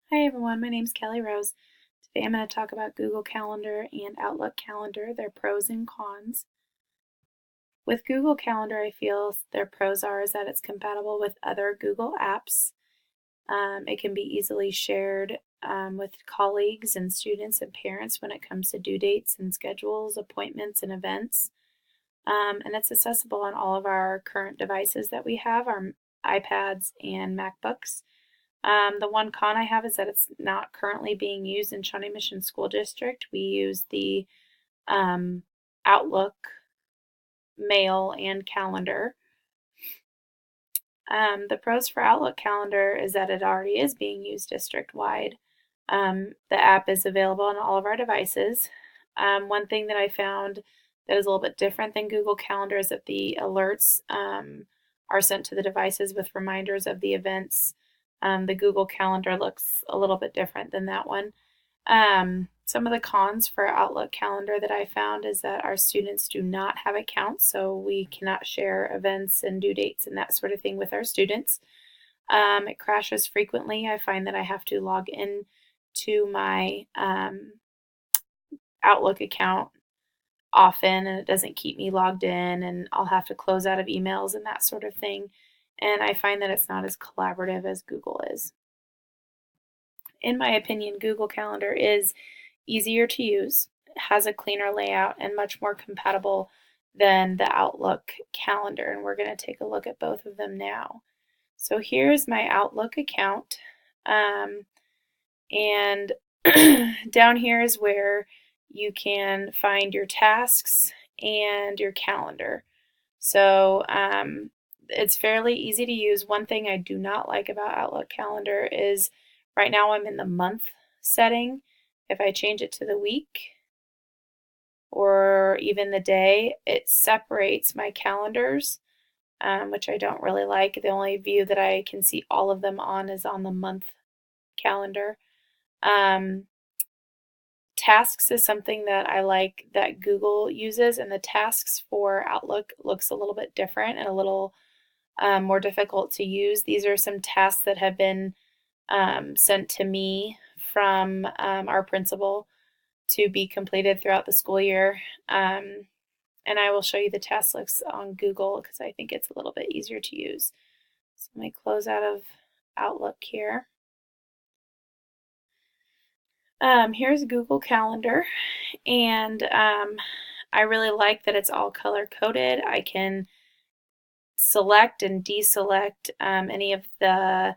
Hi everyone, my name is Kelly Rose. Today I'm going to talk about Google Calendar and Outlook Calendar, their pros and cons. With Google Calendar, I feel their pros are is that it's compatible with other Google apps. It can be easily shared with colleagues and students and parents when it comes to due dates and schedules, appointments, and events. And it's accessible on all of our current devices that we have, our iPads and MacBooks. The one con I have is that it's not currently being used in Shawnee Mission School District. We use the Outlook mail and calendar. The pros for Outlook calendar is that it already is being used district-wide. The app is available on all of our devices. One thing that I found that is a little bit different than Google Calendar is that the alerts are sent to the devices with reminders of the events. The Google Calendar looks a little bit different than that one. Some of the cons for Outlook Calendar that I found is that our students do not have accounts, so we cannot share events and due dates and that sort of thing with our students. It crashes frequently. I find that I have to log in to my Outlook account often, and it doesn't keep me logged in, and I'll have to close out of emails and that sort of thing. And I find that it's not as collaborative as Google is. In my opinion, Google Calendar is easier to use, has a cleaner layout, and much more compatible than the Outlook calendar. And we're going to take a look at both of them now. So here's my Outlook account. And down here is where you can find your tasks and your calendar. So it's fairly easy to use. One thing I do not like about Outlook Calendar is right now I'm in the month setting. If I change it to the week or even the day, it separates my calendars, which I don't really like. The only view that I can see all of them on is on the month calendar. Tasks is something that I like that Google uses, and the tasks for Outlook looks a little bit different and a little more difficult to use. These are some tasks that have been sent to me from our principal to be completed throughout the school year. And I will show you the task lists on Google because I think it's a little bit easier to use. So let me close out of Outlook here. Here's Google Calendar, and I really like that it's all color coded. I can select and deselect any of the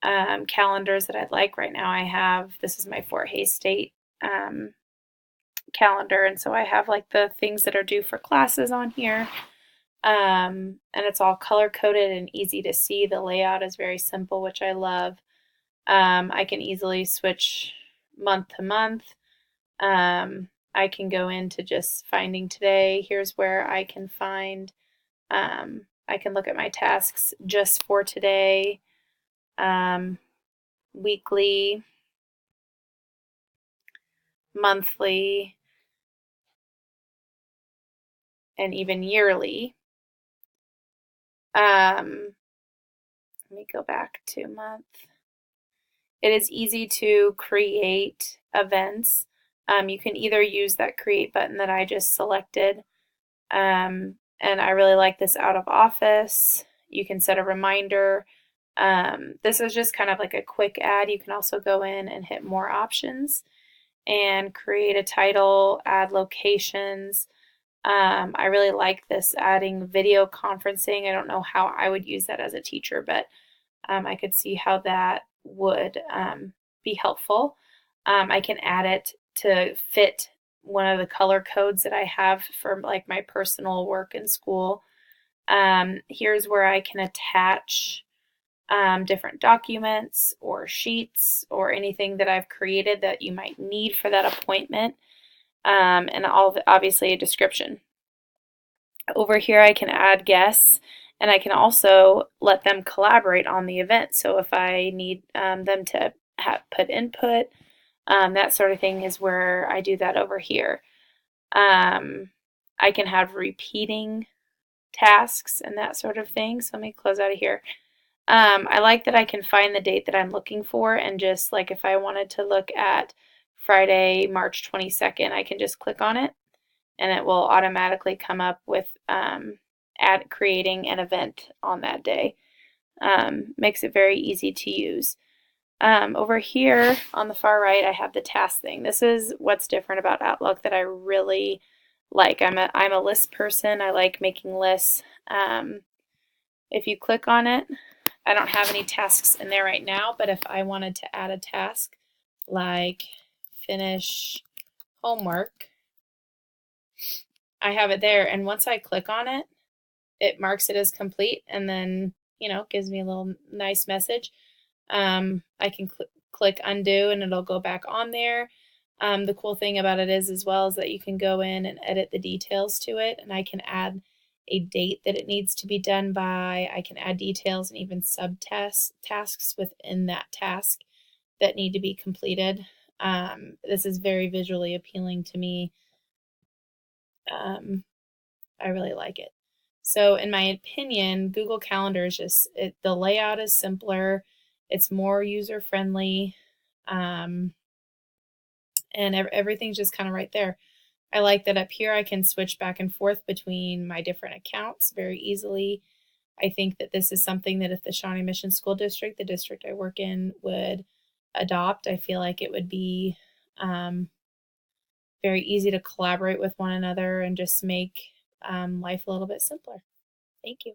calendars that I'd like. Right now I have, this is my Fort Hays State calendar, and so I have like the things that are due for classes on here. And it's all color coded and easy to see. The layout is very simple, which I love. I can easily switch month to month. I can go into just finding today. Here's where I can find, I can look at my tasks just for today, weekly, monthly, and even yearly. Let me go back to month. It is easy to create events. You can either use that create button that I just selected, and I really like this out of office. You can set a reminder. This is just kind of like a quick add. You can also go in and hit more options and create a title, add locations. I really like this adding video conferencing. I don't know how I would use that as a teacher, but I could see how that would be helpful. I can add it to fit one of the color codes that I have for like my personal work and school. Here's where I can attach different documents or sheets or anything that I've created that you might need for that appointment, and obviously a description. Over here I can add guests, and I can also let them collaborate on the event. So if I need them to put input, that sort of thing is where I do that over here. I can have repeating tasks and that sort of thing. So let me close out of here. I like that I can find the date that I'm looking for, and just like if I wanted to look at Friday, March 22nd, I can just click on it and it will automatically come up with creating an event on that day. Makes it very easy to use. Over here on the far right, I have the task thing. This is what's different about Outlook that I really like. I'm a list person. I like making lists. If you click on it, I don't have any tasks in there right now, but if I wanted to add a task like finish homework, I have it there. And once I click on it, it marks it as complete and then, gives me a little nice message. I can click undo and it'll go back on there. The cool thing about it is that you can go in and edit the details to it, and I can add a date that it needs to be done by. I can add details and even tasks within that task that need to be completed. This is very visually appealing to me. I really like it. So in my opinion, Google Calendar is the layout is simpler, it's more user friendly, and everything's just kind of right there. I like that up here I can switch back and forth between my different accounts very easily. I think that this is something that if the Shawnee Mission School District, the district I work in, would adopt, I feel like it would be very easy to collaborate with one another and just make life a little bit simpler. Thank you.